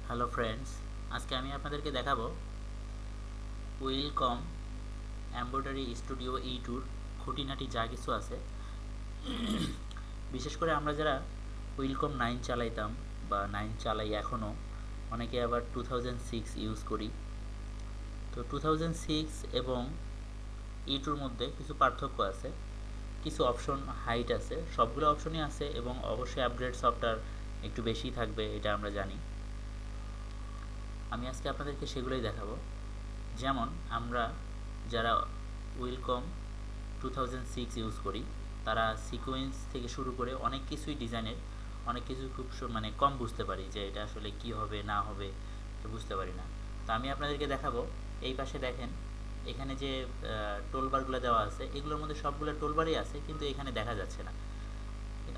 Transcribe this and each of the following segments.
Hello friends, আজকে আমি আপনাদেরকে দেখাবো উইলকম এমব্রয়ডারি স্টুডিও E2 খুঁটিনাটি যা কিছু আছে। বিশেষ করে আমরা যারা উইলকম 9 চালাইতাম বা 9 চালাই এখনও, অনেকে আবার 2006 ইউজ করি। তো 2006 এবং E2-র মধ্যে কিছু পার্থক্য আছে, কিছু অপশন হাইট আছে, সবগুলো অপশনই আছে এবং অবশ্যই আপগ্রেড সফটওয়্যার একটু বেশি থাকবে, এটা আমরা জানি। আমি আজকে আপনাদেরকে সেগুলোই দেখাবো। যেমন আমরা যারা উইলকম 2006 ইউজ করি, তারা সিকোয়েন্স থেকে শুরু করে অনেক কিছুই ডিজাইনের অনেক কিছু খুব মানে কম বুঝতে পারি যে এটা আসলে কি হবে না হবে, এটা বুঝতে পারি না। তো আমি আপনাদেরকে দেখাবো। এই পাশে দেখেন, এখানে যে টোলবারগুলো দেওয়া আছে, এগুলোর মধ্যে সবগুলো টোলবারই আছে, কিন্তু এখানে দেখা যাচ্ছে না।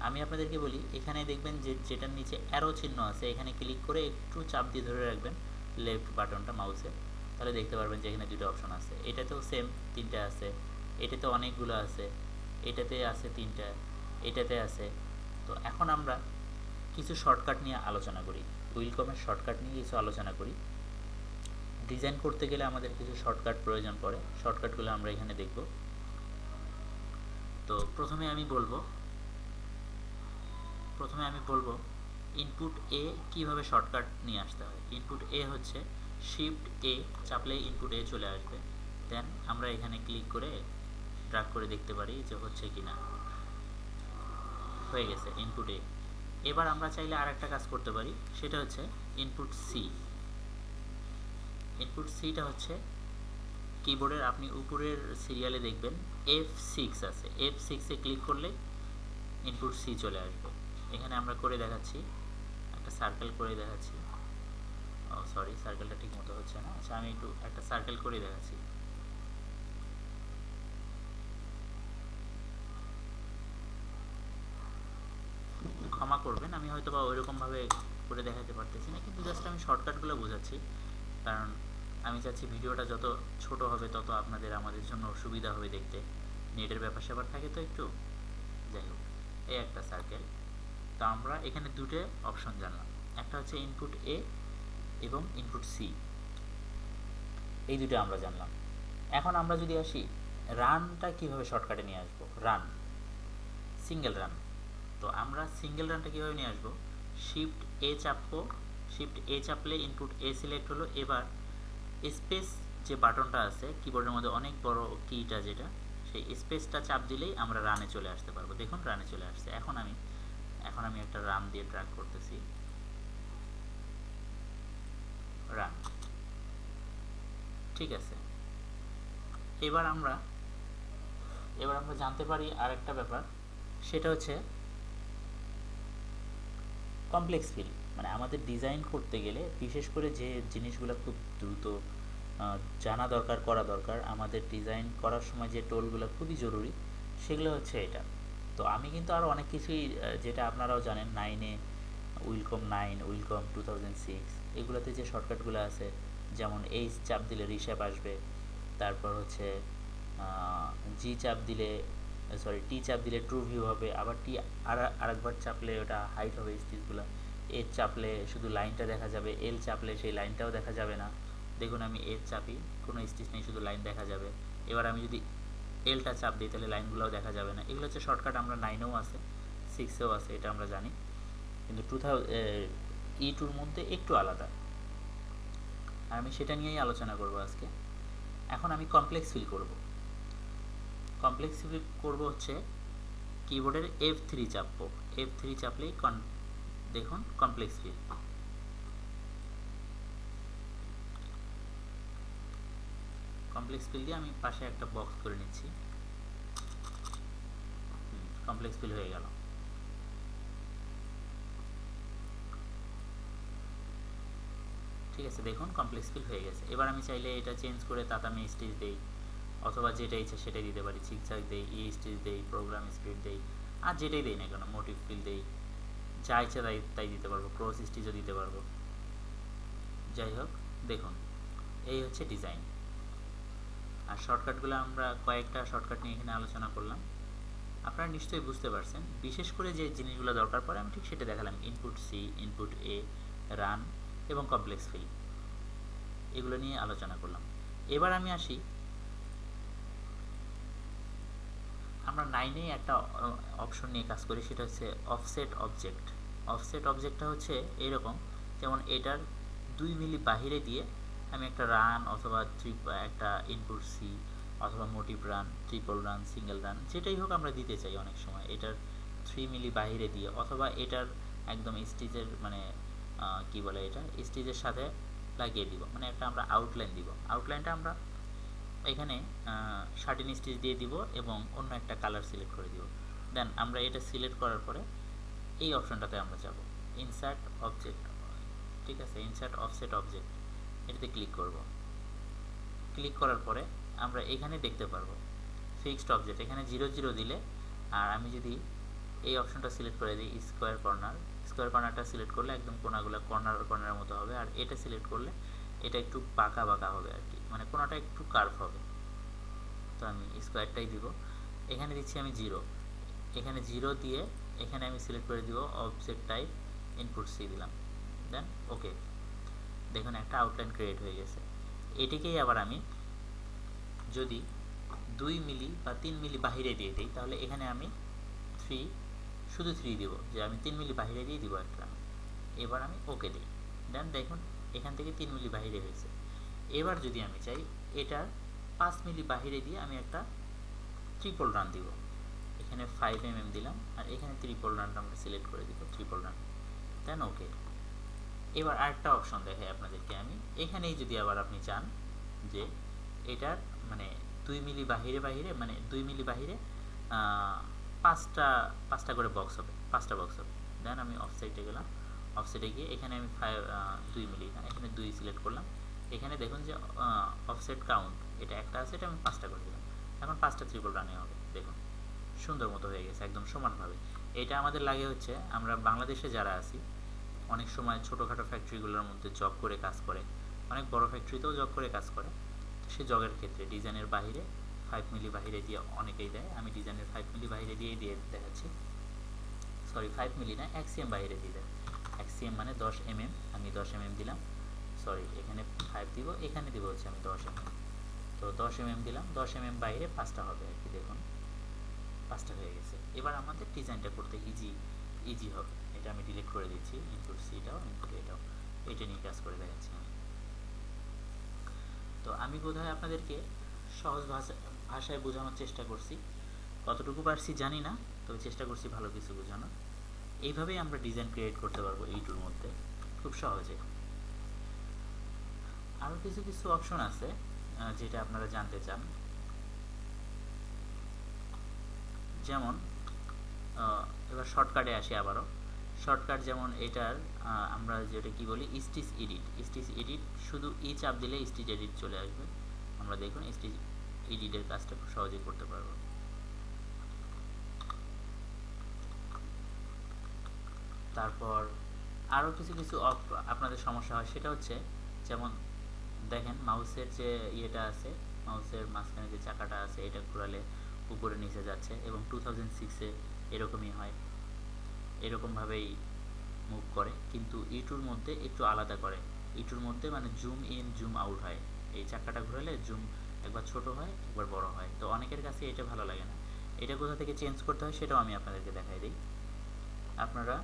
আমি আপনাদেরকে বলি, এখানে দেখবেন যে যেটার নিচে অ্যারো চিহ্ন আছে, এখানে ক্লিক করে একটু চাপ দিয়ে ধরে রাখবেন লেফট বাটনটা মাউসে, তাহলে দেখতে পারবেন যে এখানে দুটো অপশন আছে। এটাতেও সেম তিনটা আছে, এটাতে অনেকগুলো আছে, এটাতে আছে তিনটা, এটাতে আছে। তো এখন আমরা কিছু শর্টকাট নিয়ে আলোচনা করি, উইলকমের শর্টকাট নিয়ে কিছু আলোচনা করি। ডিজাইন করতে গেলে আমাদের কিছু শর্টকাট প্রয়োজন পড়ে, শর্টকাটগুলো আমরা এখানে দেখব। তো প্রথমে আমি বলবো ইনপুট এ কিভাবে শর্টকাট নিয়ে আসতে হয়। ইনপুট এ হচ্ছে শিফট এ চাপলে ইনপুট এ চলে আসবে। দেন আমরা এখানে ক্লিক করে ড্র্যাগ করে দেখতে পারি যে হচ্ছে কিনা। হয়ে গেছে ইনপুট এ। এবার আমরা চাইলে আরেকটা কাজ করতে পারি, সেটা হচ্ছে ইনপুট সি। ইনপুট সিটা হচ্ছে কিবোর্ডের আপনি উপরের সিরিয়ালে দেখবেন F6 আছে, F6 এ ক্লিক করলে ইনপুট সি চলে আসবে। এখানে আমরা করে দেখাচ্ছি, একটা সার্কেল করে দেখাচ্ছি। ও সরি, সার্কেলটা ঠিক মতো হচ্ছে না। আচ্ছা, আমি একটু একটা সার্কেল করে দেখাচ্ছি। ক্ষমা করবেন, আমি হয়তো বা ওইরকমভাবে করে দেখাতে পারতেছি না, কিন্তু জাস্ট আমি শর্টকাটগুলো বোঝাচ্ছি, কারণ আমি চাচ্ছি ভিডিওটা যত ছোট হবে তত আমাদের জন্য সুবিধা হবে দেখতে। নেটের ব্যাপার স্যাপার থাকে তো একটু, যাই হোক। এই একটা সার্কেল। তো আমরা এখানে দুটো অপশন জানলাম, একটা হচ্ছে ইনপুট এ এবং ইনপুট সি, এই দুটো আমরা জানলাম। এখন আমরা যদি আসি রানটা কিভাবে শর্টকাটে নিয়ে আসবো, রান, সিঙ্গেল রান। তো আমরা সিঙ্গেল রানটা কীভাবে নিয়ে আসবো, শিফট এ চাপবো, shift A চাপলে input A select হলো। এবার স্পেস যে বাটনটা আছে কিবোর্ডের মধ্যে অনেক বড় কিটা, যেটা সেই স্পেসটা চাপ দিলেই আমরা রানে চলে আসতে পারবো। দেখুন রানে চলে আসছে। এখন আমি একটা রান দিয়ে ট্র্যাক করতেছি, রান, ঠিক আছে। এবার আমরা জানতে পারি আরেকটা ব্যাপার, সেটা হচ্ছে কমপ্লেক্স ফিল। মানে আমাদের ডিজাইন করতে গেলে বিশেষ করে যে জিনিসগুলো খুব দ্রুত জানা দরকার, করা দরকার, আমাদের ডিজাইন করার সময় যে টোলগুলো খুবই জরুরি, সেগুলো হচ্ছে এটা। তো আমি কিন্তু আরও অনেক কিছুই, যেটা আপনারাও জানেন, 9-এ উইলকম 9, উইলকম 2006, এগুলোতে যে শর্টকাটগুলো আছে, যেমন এইচ চাপ দিলে রিশেপ আসবে, তারপর হচ্ছে জি চাপ দিলে, সরি টি চাপ দিলে ট্রু ভিউ হবে, আবার টি আরেকবার চাপলে ওটা হাইট হবে স্টিচগুলো, এ চাপলে শুধু লাইনটা দেখা যাবে, এল চাপলে সেই লাইনটাও দেখা যাবে না। দেখুন আমি এ চাপি, কোনো স্টিচ নেই, শুধু লাইন দেখা যাবে। এবার আমি যদি এলটা চাপ দিই তাহলে লাইনগুলোও দেখা যাবে না। এগুলো হচ্ছে শর্টকাট, আমরা 9-এও আছে, 6-এও আছে, এটা আমরা জানি, কিন্তু E2-র মধ্যে একটু আলাদা। আর আমি সেটা নিয়েই আলোচনা করব আজকে। এখন আমি কমপ্লেক্স ফিল করব। কমপ্লেক্স ফিল করব হচ্ছে কিবোর্ডের F3 চাপবো, F3 চাপলেই দেখুন কমপ্লেক্স ফিল। কমপ্লেক্স ফিল দিয়ে আমি পাশে একটা বক্স করে নিচ্ছি, কমপ্লেক্স ফিল হয়ে গেল। ঠিক আছে, দেখুন কমপ্লেক্স ফিল হয়ে গেছে। এবার আমি চাইলে এটা চেঞ্জ করে তাতামি স্টিচ দেই, অথবা যেটা ইচ্ছা সেটাই দিতে পারি, ঝিকঝাক দেই, স্টিচ দেই, প্রোগ্রাম স্পিড দেই, আর যেটাই দেই না কেন, মোটিভ ফিল দেই, যা ইচ্ছা তাই দিতে পারবো, ক্রস স্টিচও দিতে পারবো। যাই হোক, দেখুন এই হচ্ছে ডিজাইন। আর শর্টকাটগুলো আমরা কয়েকটা শর্টকাট নিয়ে এখানে আলোচনা করলাম, আপনারা নিশ্চয়ই বুঝতে পারছেন। বিশেষ করে যে জিনিসগুলো দরকার পড়ে আমি ঠিক সেটা দেখালাম, ইনপুট সি, ইনপুট এ, রান, এবং কমপ্লেক্স ফিল, এগুলো নিয়ে আলোচনা করলাম। এবার আমি আসি, আমরা 9-এ একটা অপশন নিয়ে কাজ করি, সেটা হচ্ছে অফসেট অবজেক্ট। অফসেট অবজেক্টটা হচ্ছে এরকম, যেমন এটার 2 মিলি বাহিরে দিয়ে আমি একটা রান অথবা একটা ইনপুট সি অথবা মোটিভ run, triple run, single run, যেটাই হোক আমরা দিতে চাই অনেক সময় এটার 3 মিলি বাহিরে দিয়ে, অথবা এটার একদম স্টিচের মানে কি বলে এটা স্টিচের সাথে লাগিয়ে দিব, মানে একটা আমরা আউটলাইন দিব। আউটলাইনটা আমরা এখানে 13 স্টিচ দিয়ে দিব এবং অন্য একটা কালার সিলেক্ট করে দিব। দেন আমরা এটা সিলেক্ট করার পরে এই অপশনটাতে আমরা যাব, ইনসার্ট অবজেক্ট, ঠিক আছে, ইনসার্ট অফসেট অবজেক্ট, এটাতে ক্লিক করব। ক্লিক করার পরে আমরা এখানে দেখতে পারবো ফিক্সড অবজেক্ট, এখানে 0 0 দিলে, আর আমি যদি এই অপশনটা সিলেক্ট করে দিই স্কোয়ার কর্নার, স্কোয়ার কর্নারটা সিলেক্ট করলে একদম কোনাগুলো কর্নারের মতো হবে, আর এটা সিলেক্ট করলে এটা একটু বাঁকা বাঁকা হবে আর কি, মানে কোনাটা একটু কার্ভ হবে। তো আমি স্কোয়ারটাই দিব, এখানে দিচ্ছি আমি 0, এখানে 0 দিয়ে এখানে আমি সিলেক্ট করে দিব অবজেক্ট টাইপ, ইনপুট সি দিলাম, দেন ওকে। দেখুন একটা আউটলাইন ক্রিয়েট হয়ে গেছে। এটিকেই আবার আমি যদি 2 মিলি বা 3 মিলি বাহিরে দিয়ে দিই, তাহলে এখানে আমি শুধু 3 দিব, যে আমি 3 মিলি বাহিরে দিয়ে দিব একটা। এবার আমি ওকে দিই, দেন দেখুন এখান থেকে 3 মিলি বাহিরে হয়েছে। এবার যদি আমি চাই এটার 5 মিলি বাহিরে দিয়ে আমি একটা ট্রিপল রান দিব, এখানে 5 mm দিলাম, আর এখানে ট্রিপল রানটা আমরা সিলেক্ট করে দিব, ট্রিপল রান, দেন ওকে। এবার আরেকটা অপশন দেখাই আপনাদেরকে আমি, এখানেই যদি আবার আপনি চান যে এটার মানে 2 মিলি বাহিরে মানে 2 মিলি বাহিরে 5টা করে বক্স হবে, 5টা বক্স হবে, দেন আমি অফসাইডে গেলাম, অফসাইডে গিয়ে এখানে আমি 2 মিলি না, এখানে 2 সিলেক্ট করলাম। এখানে দেখুন যে অফসেট কাউন্ট এটা একটা আছে, এটা আমি 5টা করে দিলাম, এখন 5টা ট্রিপল রানে হবে। দেখুন সুন্দর মতো হয়ে গেছে একদম সমানভাবে। এটা আমাদের লাগে হচ্ছে আমরা বাংলাদেশে যারা আছি অনেক সময় ছোটোখাটো ফ্যাক্টরিগুলোর মধ্যে জব করে কাজ করে, অনেক বড় ফ্যাক্টরিতেও জব করে কাজ করে, সে জবের ক্ষেত্রে ডিজাইনের বাহিরে 5 মিলি বাহিরে দিয়ে অনেকেই দেয়, আমি ডিজাইনের 5 মিলি বাহিরে দিয়ে দেখাচ্ছি, সরি 5 মিলি না, 1 cm বাহিরে দিয়ে দেয়, 1 cm মানে 10 mm, আমি 10 mm দিলাম, সরি এখানে 5 দিব, এখানে দিব হচ্ছে আমি 10 mm, তো 10 mm দিলাম, 10 mm বাইরে 5টা হবে আর কি, দেখুন 5টা হয়ে গেছে। এবার আমাদের ডিজাইনটা করতে ইজি হবে। এটা আমি ডিলিট করে দিচ্ছি, ইনপুট সিটাও ইনপুট এটাও, এটা নিয়ে কাজ করে দেখাচ্ছি আমি। তো আমি বোধহয় আপনাদেরকে সহজ ভাষায় বোঝানোর চেষ্টা করছি, কতটুকু পারছি জানি না, তবে চেষ্টা করছি ভালো কিছু বোঝানোর। এইভাবেই আমরা ডিজাইন ক্রিয়েট করতে পারবো এইটুর মধ্যে খুব সহজে। আরও কিছু অপশন আছে যেটা আপনারা জানতে চান, যেমন এবার শর্টকাটে আসি আবারও। শর্টকাট যেমন এটার আমরা যেটা কি বলি স্টিচ এডিট, শুধু ই চাপ দিলে স্টিচ এডিট চলে আসবে, আমরা দেখুন স্টিচ এডিটের কাজটা খুব সহজেই করতে পারবো। তারপর আরও কিছু আপনাদের সমস্যা হয়, সেটা হচ্ছে যেমন দেখেন মাউসের যে ইয়েটা আছে, মাউসের মাঝখানে যে চাকাটা আছে, এটা ঘোরালে উপরে নিচে যাচ্ছে, এবং 2006-এ এরকমই হয়, এরকমভাবেই মুভ করে, কিন্তু ইটুর মধ্যে একটু আলাদা করে, ইটুর মধ্যে মানে জুম ইন জুম আউট হয়, এই চাকাটা ঘোরালে জুম একবার ছোট হয় একবার বড় হয়, তো অনেকের কাছে এটা ভালো লাগে না। এটা কোথা থেকে চেঞ্জ করতে হয় সেটাও আমি আপনাদেরকে দেখাই দিই। আপনারা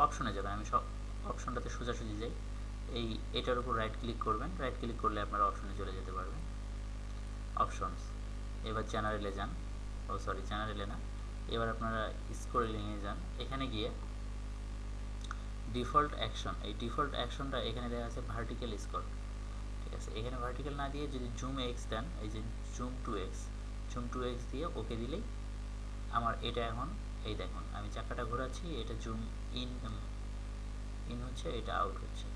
অপশনে যাবেন, আমি সব অপশনটাতে সোজাসুজি যাই, এটার উপর রাইট ক্লিক করবেন, রাইট ক্লিক করলে আপনারা অপশনে চলে যেতে পারবেন, অপশনস, এবার জেনারেলে যান, সরি জেনারেলে না, এবার আপনারা স্ক্রলিংয়ে যান, এখানে গিয়ে ডিফল্ট অ্যাকশন, এই ডিফল্ট অ্যাকশনটা এখানে দেখা আছে ভার্টিক্যাল স্কোর, ঠিক আছে, এখানে ভার্টিক্যাল না দিয়ে যদি জুম এক্স দেন, এই যে জুম টু এক্স দিয়ে ওকে দিলেই আমার এটা এখন এই দেখুন আমি চাকাটা ঘোরাচ্ছি, এটা জুম ইন হচ্ছে, এটা আউট হচ্ছে,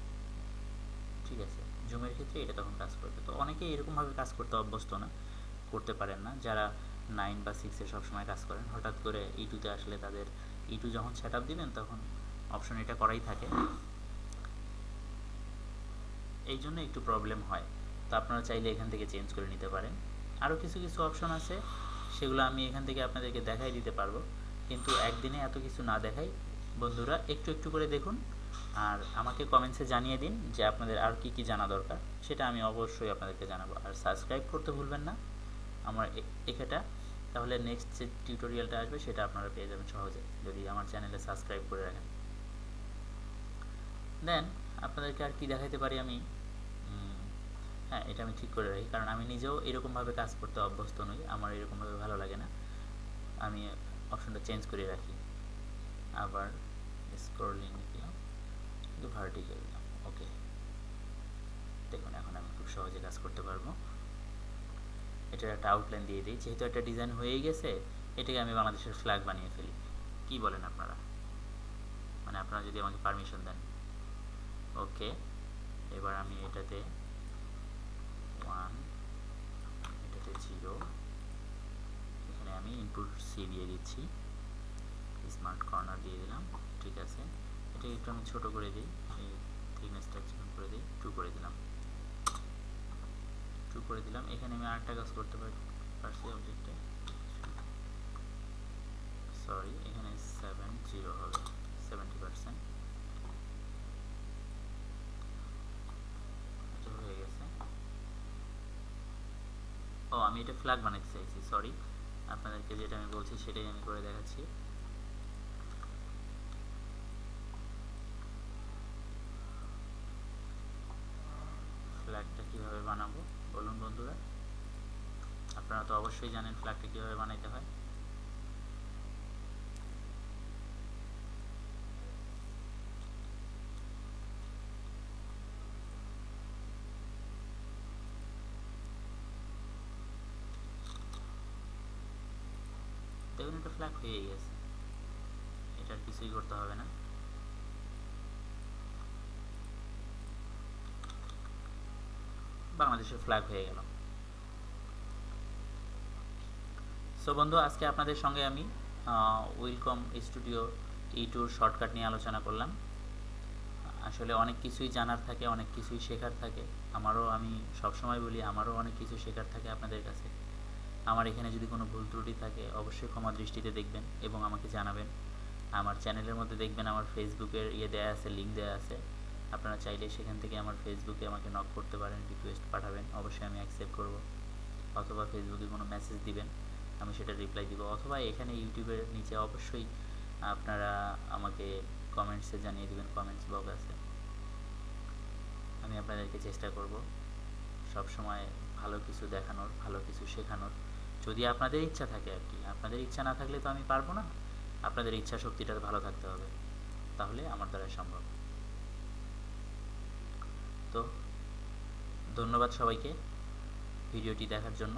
ঠিক আছে, জুমের ক্ষেত্রে এটা তখন কাজ করবে। তো অনেকে এরকমভাবে কাজ করতে অভ্যস্ত না, করতে পারেন না, যারা 9 বা 6-এ সবসময় কাজ করেন, হঠাৎ করে ইটুতে আসলে তাদের ইটু যখন সেট আপ দিবেন তখন অপশন এটা করাই থাকে, এই জন্য একটু প্রবলেম হয়। তো আপনারা চাইলে এখান থেকে চেঞ্জ করে নিতে পারেন। আরও কিছু অপশন আছে, সেগুলো আমি এখান থেকে আপনাদেরকে দেখাই দিতে পারবো, কিন্তু একদিনে এত কিছু না দেখাই, বন্ধুরা একটু করে দেখুন, আর আমাকে কমেন্টসে জানিয়ে দিন যে আপনাদের আর কি কি জানা দরকার, সেটা আমি অবশ্যই আপনাদেরকে জানাবো। আর সাবস্ক্রাইব করতে ভুলবেন না আমার এটা, তাহলে নেক্সট যে টিউটোরিয়ালটা আসবে সেটা আপনারা পেয়ে যাবেন সহজে যদি আমার চ্যানেলে সাবস্ক্রাইব করে রাখেন। দেন আপনাদেরকে আর কি দেখাইতে পারি আমি, হ্যাঁ এটা আমি ঠিক করে রাখি, কারণ আমি নিজেও এরকমভাবে কাজ করতে অভ্যস্ত নই, আমার এরকমভাবে ভালো লাগে না। আমি অপশনটা চেঞ্জ করে রাখি, আবার স্ক্রলিং দিলাম, কিন্তু ভার্টিক্যাল দিলাম। ওকে, দেখুন এখন আমি খুব সহজে কাজ করতে পারবো। এটার একটা আউটলাইন দিয়ে দিই, যেহেতু একটা ডিজাইন হয়েই গেছে, এটাকে আমি বাংলাদেশের ফ্ল্যাগ বানিয়ে ফেলি। কি বলেন আপনারা? মানে আপনারা যদি আমাকে পারমিশন দেন। ওকে, এবার আমি এটাতে 1, এটাতে 0, এখানে আমি ইনপুট সি দিয়ে দিচ্ছি, স্মার্ট কর্নার দিয়ে দিলাম। ঠিক আছে, এটাকে একটু আমি ছোট করে দিই, এই থিকনেসটা চেঞ্জ করে দিই, 2 করে দিলাম। 2 করে দিলাম। এখানে আমি আরেকটা কাজ করতে পারছি অবজেক্টে, সরি এখানে 70 হবে, 70%। এটা হয়ে গেছে। ও আমি এটা ফ্ল্যাগ বানাতে চাইছি, সরি, আপনাদেরকে যেটা আমি বলছি সেটাই আমি করে দেখাচ্ছি। ফ্ল্যাগটা কীভাবে বানাবো বলুন বন্ধুরা? আপনারা তো অবশ্যই জানেন ফ্ল্যাগটা কীভাবে বানাইতে হয়। দেখুন এটা ফ্ল্যাগ হয়ে গেছে, এটার কিছুই করতে হবে না। বাংলাদেশের ফ্ল্যাগ হয়ে গেল। সো বন্ধু, আজকে আপনাদের সঙ্গে আমি ওয়েলকম স্টুডিও E2 শর্টকাট নিয়ে আলোচনা করলাম। আসলে অনেক কিছুই জানার থাকে, অনেক কিছুই শেখার থাকে। আমি সবসময় বলি আমারও অনেক কিছু শেখার থাকে আপনাদের কাছে। আমার এখানে যদি কোনো ভুল ত্রুটি থাকে অবশ্যই ক্ষমা দৃষ্টিতে দেখবেন এবং আমাকে জানাবেন। আমার চ্যানেলের মধ্যে দেখবেন আমার ফেসবুকের দেওয়া আছে, লিঙ্ক দেওয়া আছে। আপনারা চাইলে সেখান থেকে আমার ফেসবুকে আমাকে নক করতে পারেন, রিকোয়েস্ট পাঠাবেন, অবশ্যই আমি অ্যাকসেপ্ট করব। অথবা ফেসবুকে কোনো মেসেজ দিবেন, আমি সেটা রিপ্লাই দিব। অথবা এখানে ইউটিউবের নিচে অবশ্যই আপনারা আমাকে কমেন্টসে জানিয়ে দিবেন, কমেন্টস বক্স আছে। আমি আপনাদেরকে চেষ্টা করব সব সময় ভালো কিছু দেখানোর, ভালো কিছু শেখানোর, যদি আপনাদের ইচ্ছা থাকে আর কি। আপনাদের ইচ্ছা না থাকলে তো আমি পারবো না, আপনাদের ইচ্ছা শক্তিটা ভালো থাকতে হবে, তাহলে আমার দ্বারা সম্ভব। তো ধন্যবাদ সবাইকে ভিডিওটি দেখার জন্য।